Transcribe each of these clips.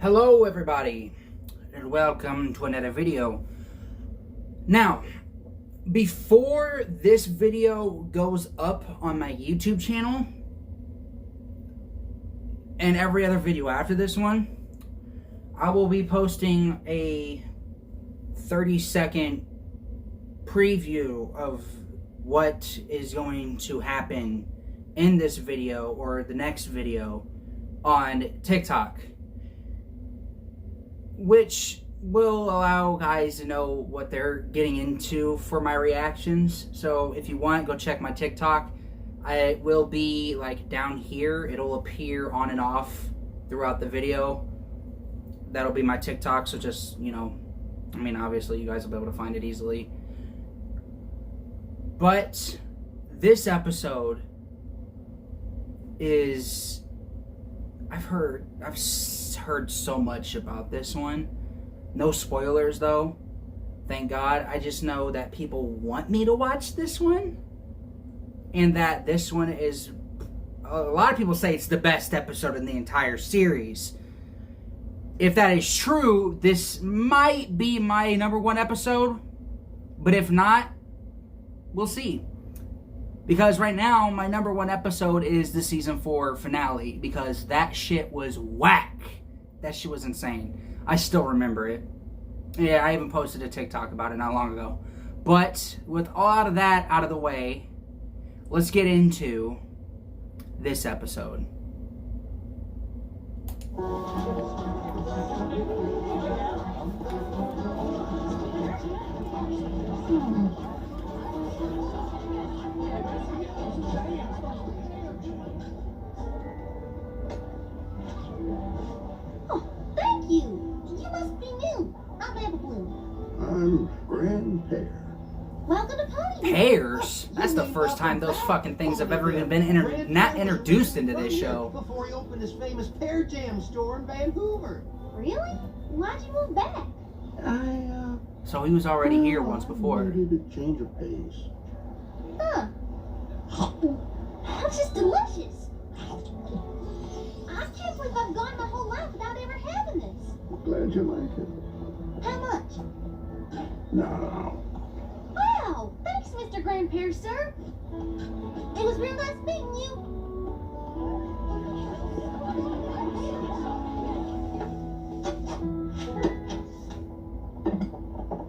Hello everybody, and welcome to another video. Now, before this video goes up on my YouTube channel, and every other video after this one, I will be posting a 30-second preview of what is going to happen in this video or the next video on TikTok, which will allow guys to know what they're getting into for my reactions. So if you want, go check my TikTok. It will be like down here. It'll appear on and off throughout the video. That'll be my TikTok, so just, you know, I mean, obviously you guys will be able to find it easily. But this episode is, I've heard so much about this one. No spoilers though, thank God. I just know that people want me to watch this one, and that this one is, a lot of people say it's the best episode in the entire series. If that is true, this might be my #1 episode, but if not, we'll see. Because right now, my #1 episode is the season 4 finale, because that shit was whack. That shit was insane. I still remember it. Yeah, I even posted a TikTok about it not long ago. But with all of that out of the way, let's get into this episode. I'm Grandpa. Welcome to Pony. Pears? That's the first time those fucking things have ever been introduced into this show. Before he opened his famous pear jam store in Vancouver. Really? Why'd you move back? So he was already here once before. I needed a change of pace. Huh. That's just delicious. I can't believe I've gone my whole life without ever having this. Glad you like it. How much? No. Wow! Thanks, Mr. Grandpa, sir. It was real nice meeting you.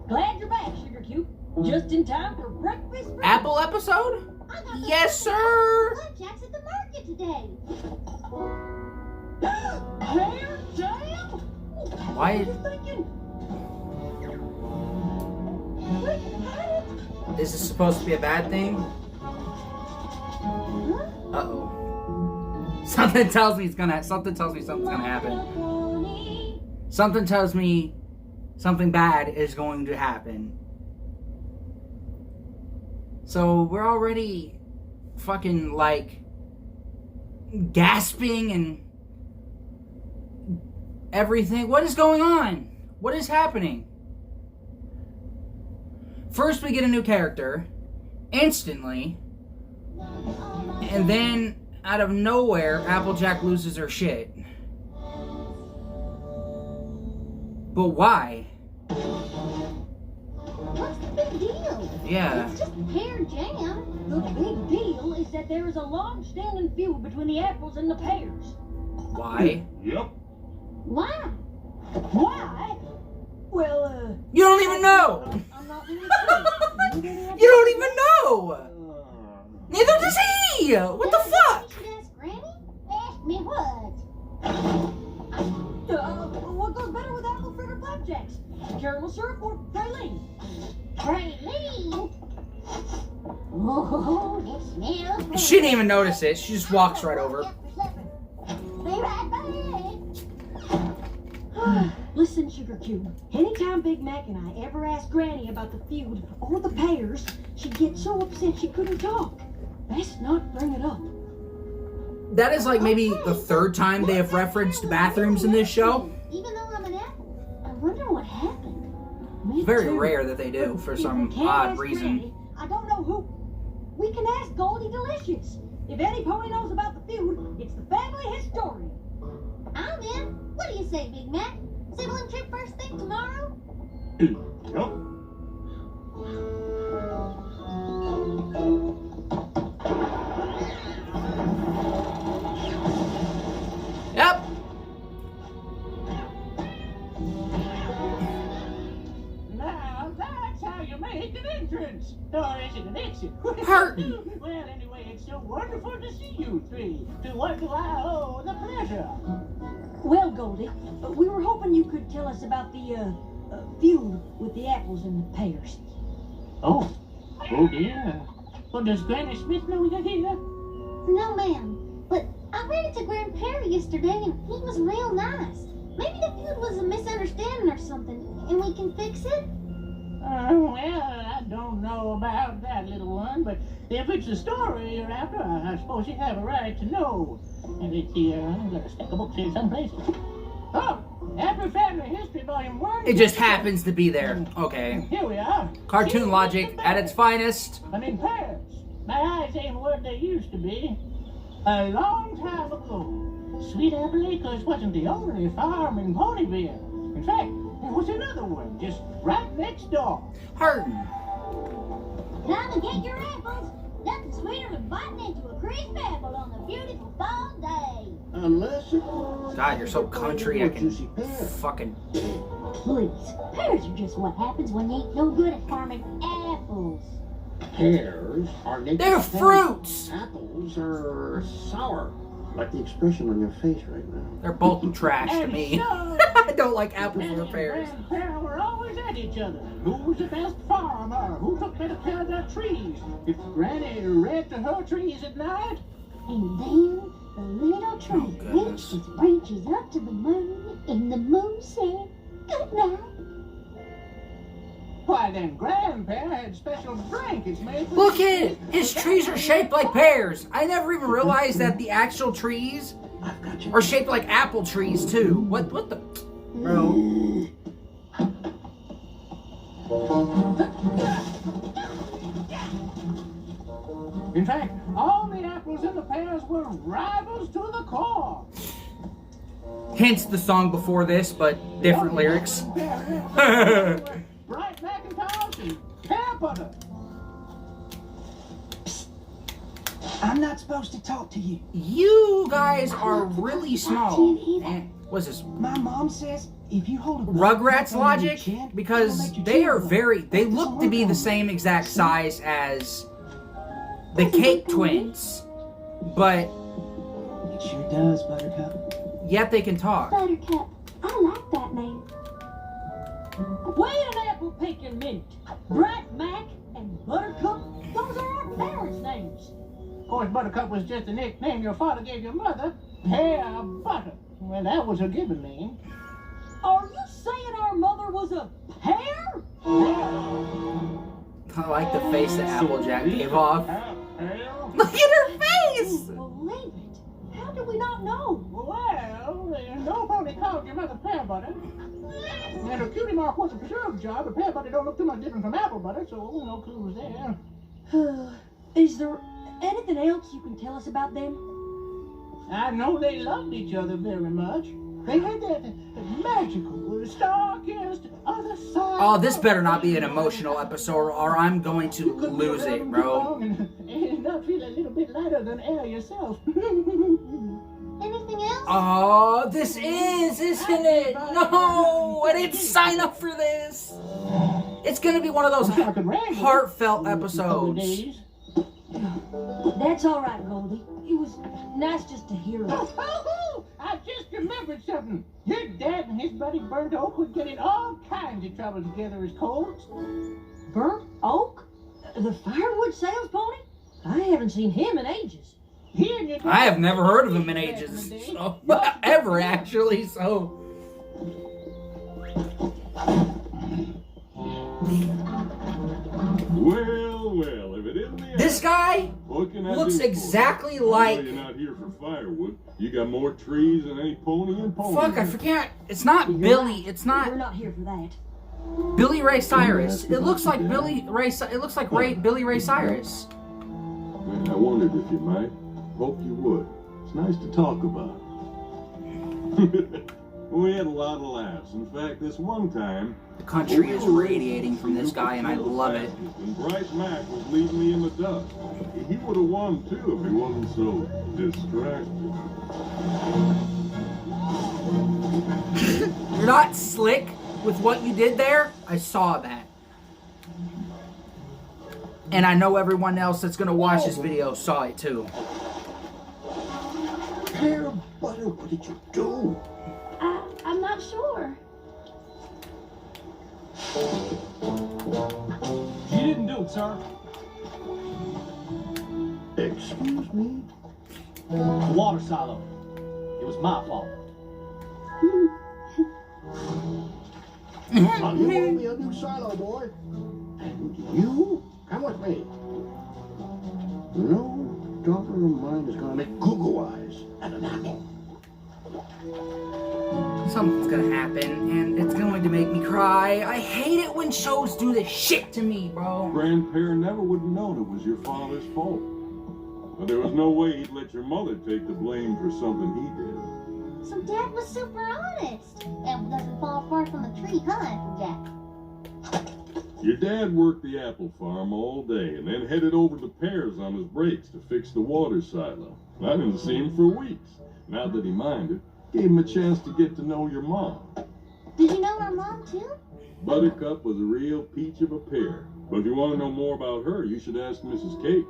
Glad you're back, Sugar Cube. Just in time for breakfast. Apple episode? I got Yes, sir! Blackjacks at the market today. Pear jam? Why? What are you thinking? Wait, Is this supposed to be a bad thing? Huh? Uh-oh. Something tells me something's gonna happen. Something tells me something bad is going to happen. So we're already fucking like gasping and everything. What is going on? What is happening? First we get a new character instantly, and then out of nowhere Applejack loses her shit. But why? What's the big deal? Yeah. It's just pear jam. the big deal is that there is a long-standing feud between the apples and the pears. Why? Yep. Why? Why? Well, You don't even know! I'm not really sure. You don't even know! Neither does he! What the fuck? You should ask Granny. Ask me what? What goes better with apple fritter flapjacks? Caramel syrup or praline? Praline. Oh, it smells. She didn't even notice it. She just walks right over. Be right back. Listen, Sugar Cube. Anytime Big Mac and I ever asked Granny about the feud or the pears, she'd get so upset she couldn't talk. Best not bring it up. That is like maybe the third time they have referenced bathrooms in this show. Even though I'm an apple, I wonder what happened. Me Very too. rare that they do for If we some can't odd ask reason. Granny, I don't know who. We can ask Goldie Delicious. If any pony knows about the feud, it's the family historian. I'm in. What do you say, Big Mac? Sibling trip first thing tomorrow? Yup. Yep. Now that's how you make an entrance. Or is it an exit? Hurting. Well, anyway, it's so wonderful to see you three. To what do I owe the pleasure? Well, Goldie, we were hoping you could tell us about the feud with the apples and the pears. Oh dear. Well, does Granny Smith know you're here? No, ma'am. But I ran into Grandpa yesterday and he was real nice. Maybe the feud was a misunderstanding or something, and we can fix it? Well, I don't know about that, little one, but if it's a story you're after, I suppose you have a right to know. And it's here, I've got a stack of books here someplace. Oh, After Family History Volume 1. It just happens to be there. Okay. Here we are. Cartoon logic at its finest. I'm in Paris. My eyes ain't what they used to be. A long time ago, Sweet Apple Acres wasn't the only farm in Ponyville. In fact, there was another one just right next door. Hurting. Time to get your apples. Nothing sweeter than biting into a crisp apple on a beautiful fall day. Unless it was... God, you're so country. I can juicy pear. fucking. Please, pears are just what happens when you ain't no good at farming apples. Pears are nature's They're fruits. fruits. Apples are sour. Like the expression on your face right now. They're both trash to And me. so, I don't like apples Granny or and pears. Grandpa were always at each other. Who was the best farmer? Who took better care of their trees? If Granny read to her trees at night, And then the little tree goodness. reached its branches up to the moon, and the moon said, "Good night." why then Grandpa had special blankets made for Look at it. His trees are shaped like pears. I never even realized that the actual trees I've got you. are shaped like apple trees too. What the? Bro. In fact, all the apples and the pears were rivals to the core. Hence the song before this, but different lyrics. Bright Macintosh and pear butter. I'm not supposed to talk to you. You guys are really small. And what's this? My mom says if you hold a Rugrats on your logic? chin, Because it'll make your they chin are grow. very, they It's look a to be the workout. same exact size as the Cake Twins, but It sure does, Buttercup. yet they can talk. Buttercup, I like that name. Wait an apple picking minute. Bright Mac and Buttercup, those are our parents' names. Of course, Buttercup was just a nickname your father gave your mother. Pear butter. Well, that was her given name. Are you saying our mother was a pear? I like the face that Applejack gave off. Well, Look at her face! Believe it. How do we not know? nobody called your mother pear butter. And her cutie mark was a preserved jar, but pear butter don't look too much different from apple butter, so no clues there. Is there anything else you can tell us about them? I know they loved each other very much. They had that magical, star-kissed other side. Oh, this better not be an emotional episode or I'm going to lose it, bro. And not feel a little bit lighter than air yourself. Anything else? Oh, this is, isn't it? No, I didn't sign up for this. It's gonna be one of those heartfelt episodes. That's all right, Goldie. It was nice just to hear it. I just remembered something. Your dad and his buddy Burnt Oak would get in all kinds of trouble together as colts. Burnt Oak? The firewood sales pony? I haven't seen him in ages. He and your dad I have never heard of him in ages. So, ever, actually, so. Well, if it isn't the This guy what can I looks do for you? exactly I know like. you're not here for firewood. You got more trees than any pony in pony. Fuck, I forget. It's not Billy. It's We're not not here for that. Billy Ray Cyrus. It looks like Billy Ray. It looks like Billy Ray Cyrus. I wondered if you might. Hope you would. It's nice to talk about. We had a lot of laughs. In fact, this one time... The country is radiating from this guy, and I love it. And Bright Mac was leaving me in the dust. He would have won, too, if he wasn't so distracted. You're not slick with what you did there. I saw that. And I know everyone else that's going to watch this video saw it, too. Pear butter, what did you do? I'm not sure. You didn't do it, sir. Excuse me? The water silo. It was my fault. Well, you owe me a new silo, boy. And you come with me. No daughter of mine is gonna make goo-goo eyes at an apple. Something's gonna happen, and it's going to make me cry. I hate it when shows do this shit to me, bro. Grandpa never would have known it was your father's fault. But there was no way he'd let your mother take the blame for something he did. So Dad was super honest. Apple doesn't fall far from a tree, huh, Applejack? Your dad worked the apple farm all day and then headed over to Pears on his breaks to fix the water silo. I didn't see him for weeks. Not that he minded. Gave him a chance to get to know your mom. Did you know our mom, too? Buttercup was a real peach of a pear. But if you want to know more about her, you should ask Mrs. Cake.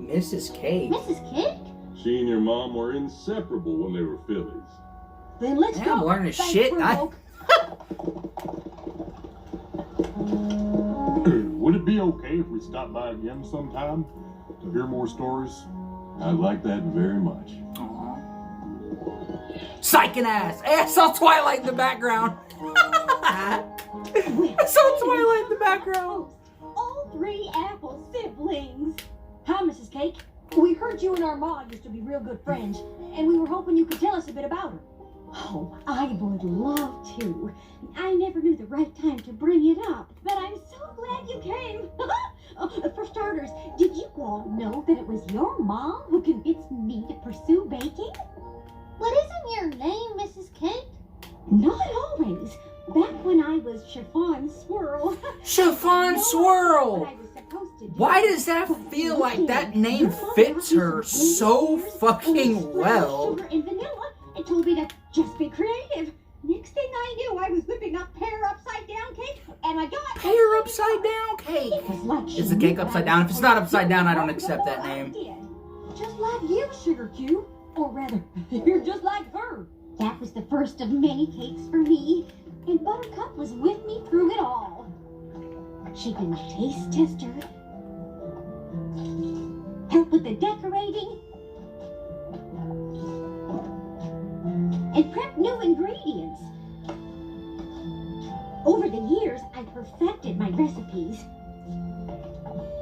Mrs. Cake? Mrs. Cake? She and your mom were inseparable when they were fillies. Then let's Yeah, go. I'm learning Thanks shit. for woke. Would it be okay if we stopped by again sometime to hear more stories? I like that very much. Aww. Psyching ass. Hey, I saw Twilight in the background. I saw Twilight in the background. All three Apple siblings. Hi, Mrs. Cake. We heard you and our ma used to be real good friends, and we were hoping you could tell us a bit about her. Oh, I would love to. I never knew the right time to bring it up, but I'm so glad you came. For starters, did you all know that it was your mom who convinced me to pursue baking? What isn't your name, Mrs. Cake? Not always. Back when I was Chiffon Swirl. Chiffon What Swirl. I was supposed to do. Why does that feel like that name fits her so fucking well? Sugar and vanilla, and told me to just be creative. Next thing I knew, I was whipping up pear upside down cake, and I got Pear upside down cake. It was like Is the cake upside down? If it's not upside down, I don't accept that name. Just like you, Sugar Cube. Or rather, you're just like her. That was the first of many cakes for me, and Buttercup was with me through it all. She can taste tester, help with the decorating, and prep new ingredients. Over the years, I perfected my recipes.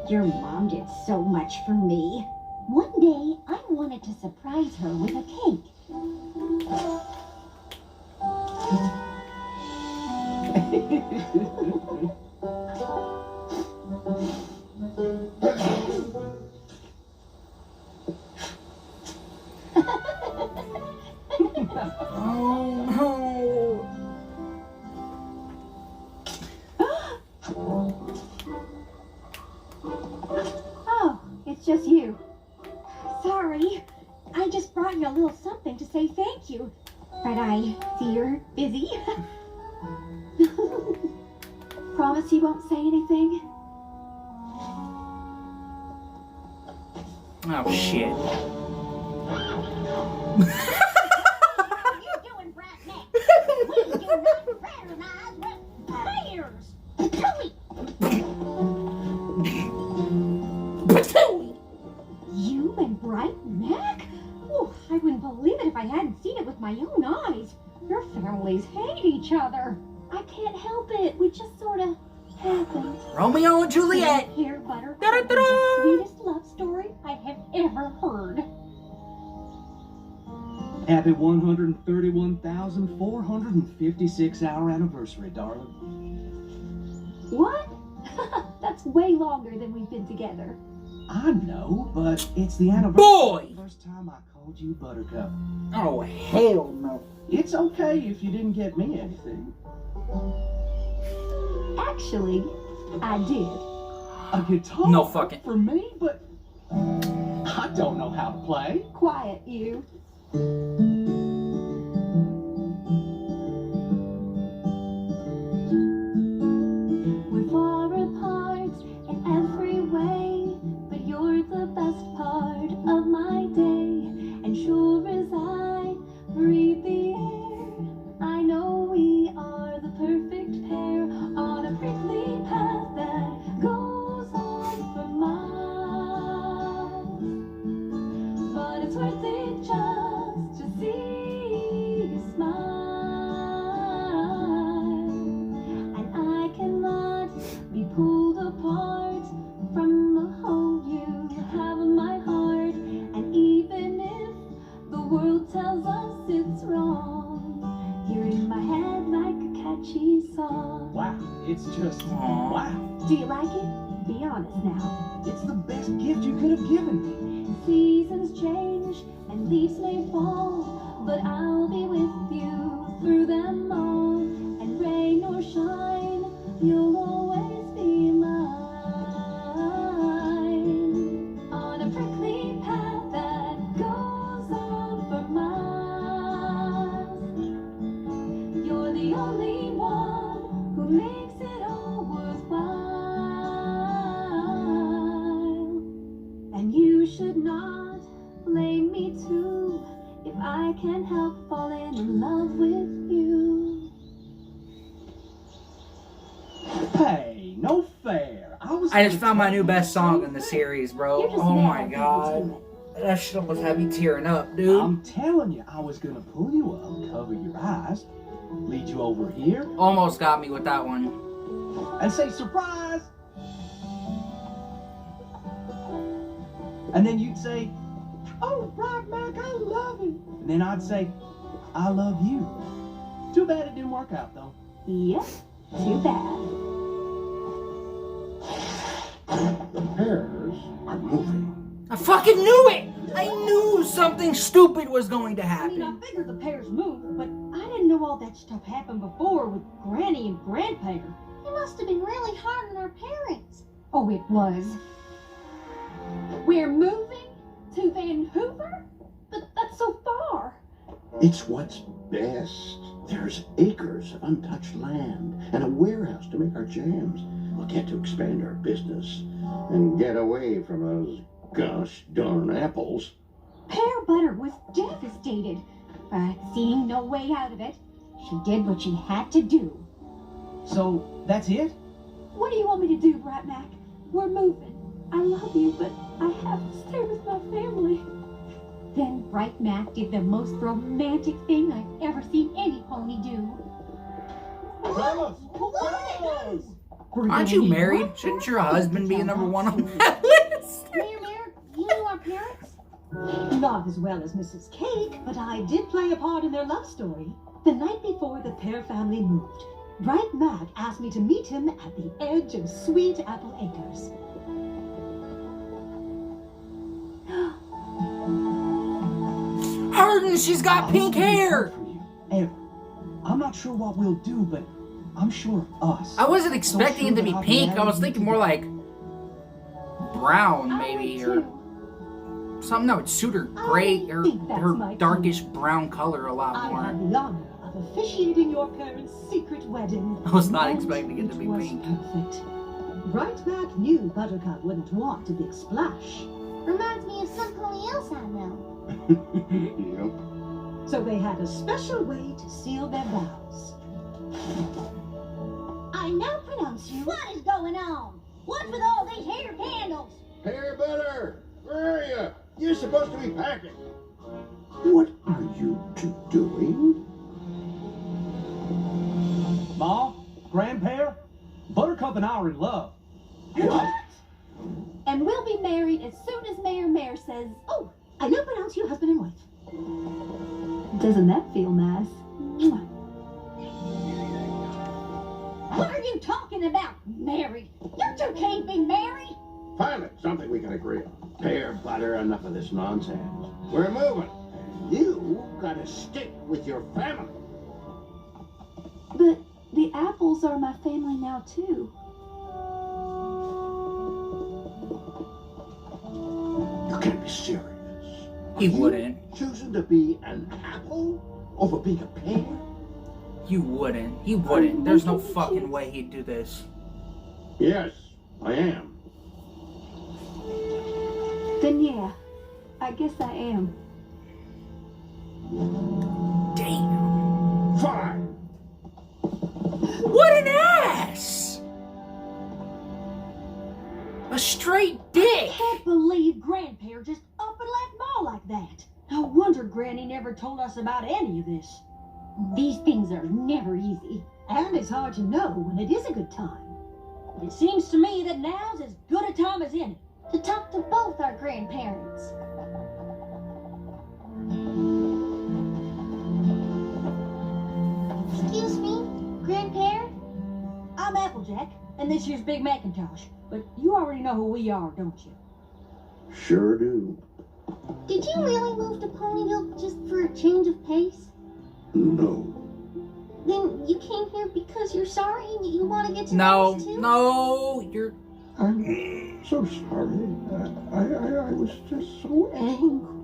Your mom did so much for me. One day, I wanted to surprise her with a cake. Oh, it's just you. Sorry, I just brought you a little something to say thank you. But I see you're busy. Promise you won't say anything? Oh shit. What are you doing, Bright Mac? We do not fraternize with players. Patooey! Patooey! You and Bright Mac? Oh, I wouldn't believe it if I hadn't seen it with my own eyes. Your families hate each other. I can't help it. We just sort of happened. Romeo and Juliet. Here, Butter. Da-da-da-da. The sweetest love story I have ever heard. Happy 131,456 hour anniversary, darling. What? That's way longer than we've been together. I know, but it's the anniversary. Boy! The first time I called told you, Buttercup. Oh, hell no. It's okay if you didn't get me anything. Actually, I did. A guitar? No fucking. For me? But I don't know how to play. Quiet, you. We're far apart in every way, but you're the best part of my day. And sure as I breathe the air, I know we are the perfect pair on a prickly path that goes on for miles. But it's worth it just to see you smile. And I cannot be pulled apart from the hold you have in my heart. And even if the world tells us it's wrong, you're in my head like a catchy song. Wow, it's just Aw. wow. Do you like it? Be honest now. It's the best gift you could have given me. Seasons change and leaves may fall, but I'll be with you through them all. And rain or shine, you'll always be mine. On a prickly path that goes on for miles. You're the only one who makes it all worthwhile. And you should not blame me too if I can't help falling in love with you. Hey, no fair. I just found my new best song in the series, bro. You're just Oh mad my people do god. That shit almost had me tearing up, dude. I'm telling you, I was gonna pull you up, cover your eyes, lead you over here, Almost got me with that one. and say surprise. And then you'd say, "Oh, right, Mac, I love you." And then I'd say, "I love you." Too bad it didn't work out, though. Yep. Too bad. The pears are moving. I fucking knew it! I knew something stupid was going to I mean, I happen. figured the pears moved, but I didn't know all that stuff happened before with Granny and Grandpa. It must have been really hard on our parents. Oh, it was. We're moving to Vancouver? But that's so far. It's what's best. There's acres of untouched land and a warehouse to make our jams. We'll get to expand our business and get away from those gosh darn apples. Pear Butter was devastated, but seeing no way out of it, she did what she had to do. So, that's it? What do you want me to do, Bright Mac? We're moving. I love you, but I have to stay with my family. Then Bright Mac did the most romantic thing I've ever seen any pony do. Fellas! Aren't you married? Shouldn't your husband be number one on that list? Mayor, you knew our parents? Not as well as Mrs. Cake, but I did play a part in their love story. The night before the Pear family moved, Bright Mac asked me to meet him at the edge of Sweet Apple Acres. Hurtin', she's got pink hair! For you, ever. I'm not sure what we'll do, but I'm sure us. I wasn't expecting it to be pink. I was thinking more like brown, maybe, or something that would suit her gray or her darkish brown color a lot I had more. the honor of officiating your parents' secret wedding. I was not and expecting it to be was pink. perfect. Bright Mac knew Buttercup wouldn't want a big splash, Reminds me of some pony else I know. Yep. so they had a special way to seal their vows. I now pronounce you. What is going on? What's with all these hair candles? Pear Butter, where are you? You're supposed to be packing. What are you two doing? Ma, Grandpa, Buttercup and I are in love. What? And we'll be married as soon as Mayor says, Oh, I now pronounce you husband and wife. Doesn't that feel nice? Mwah. what are you talking about, married? You two can't be married. Finally, something we can agree on. Pear Butter, enough of this nonsense. We're moving. You gotta stick with your family. But the apples are my family now, too. You can't be serious. He wouldn't. Choosing to be an apple over being a pear? You wouldn't. He wouldn't. There's no fucking way he'd do this. Yes, I am. Then yeah, I guess I am. Damn. Fine. What an ass! A straight dick! Can't believe Grandpa just up and left Ma like that. No wonder Granny never told us about any of this. These things are never easy. And it's hard to know when it is a good time. It seems to me that now's as good a time as any. To talk to both our grandparents. Excuse me, Grandparent? I'm Applejack, and this year's Big Macintosh. But you already know who we are, don't you? Sure do. Did you really move to Ponyville just for a change of pace? No. Then you came here because you're sorry and you want to get to know us too? No, you're... I'm so sorry. I was just so angry.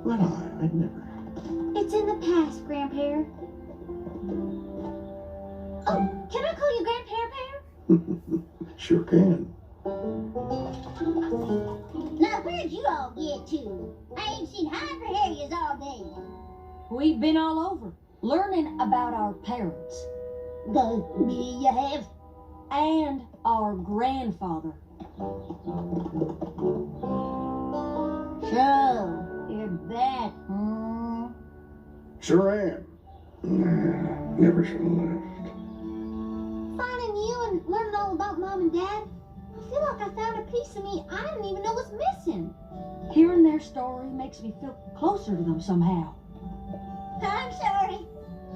But I'd never. It's in the past, Grandpa. Oh, can I call you Grandpa? Sure can. Now, where'd you all get to? I ain't seen half your Harriers all day. We've been all over, learning about our parents. You have? And our grandfather. So, you're back, Sure am. Never should have left. Finding you and learning all about Mom and Dad, I feel like I found a piece of me I didn't even know was missing. Hearing their story makes me feel closer to them somehow. I'm sorry.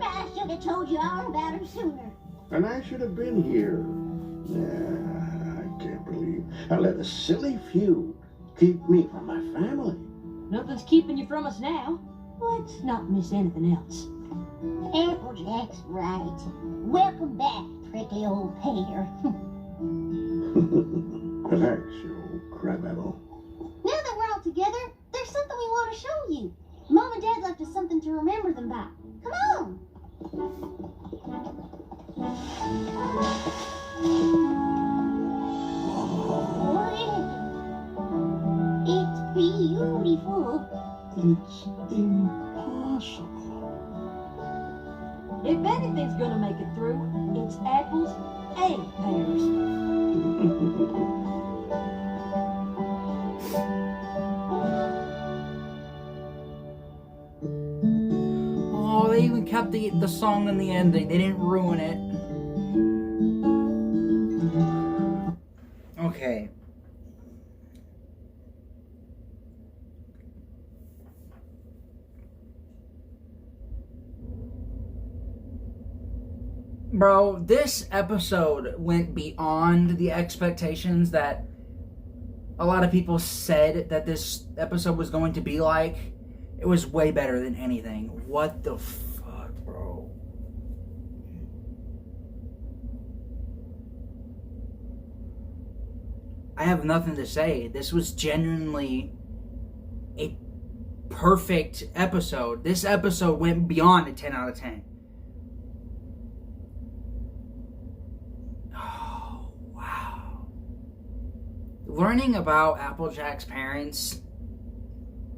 I should have told you all about him sooner. And I should have been here. I can't believe I let a silly feud keep me from my family. Nothing's keeping you from us now. Let's not miss anything else. Applejack's right. Welcome back, prickly old pear. Thanks, you old crabapple. Now that we're all together, there's something we want to show you. Mom and Dad left us something to remember them by. Come on. It's beautiful. It's impossible. If anything's gonna make it through, it's apples and pears. Oh, they even kept the song in the ending. They didn't ruin it. Okay. Bro, this episode went beyond the expectations that a lot of people said that this episode was going to be like. It was way better than anything. What the fuck, bro? I have nothing to say. This was genuinely a perfect episode. This episode went beyond a 10 out of 10. Oh, wow. Learning about Applejack's parents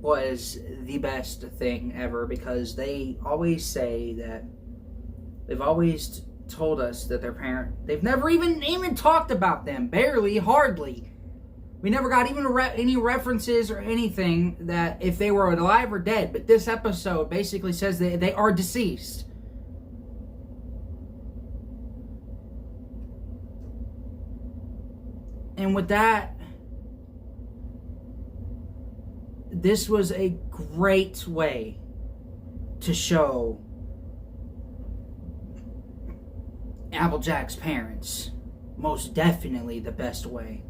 was the best thing ever, because they always say that they've always told us that their they've never even talked about them, barely, hardly. We never got even any references or anything that if they were alive or dead, but this episode basically says that they are deceased. And with that, this was a great way to show Applejack's parents. Most definitely the best way.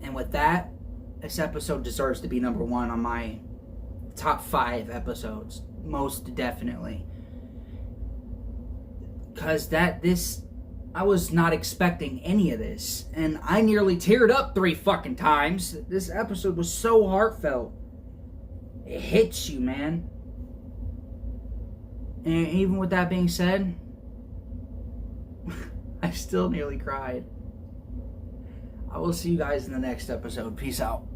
And with that, this episode deserves to be number one on my top 5 episodes, most definitely. Because I was not expecting any of this, and I nearly teared up 3 fucking times. This episode was so heartfelt. It hits you, man. And even with that being said, I still nearly cried. I will see you guys in the next episode. Peace out.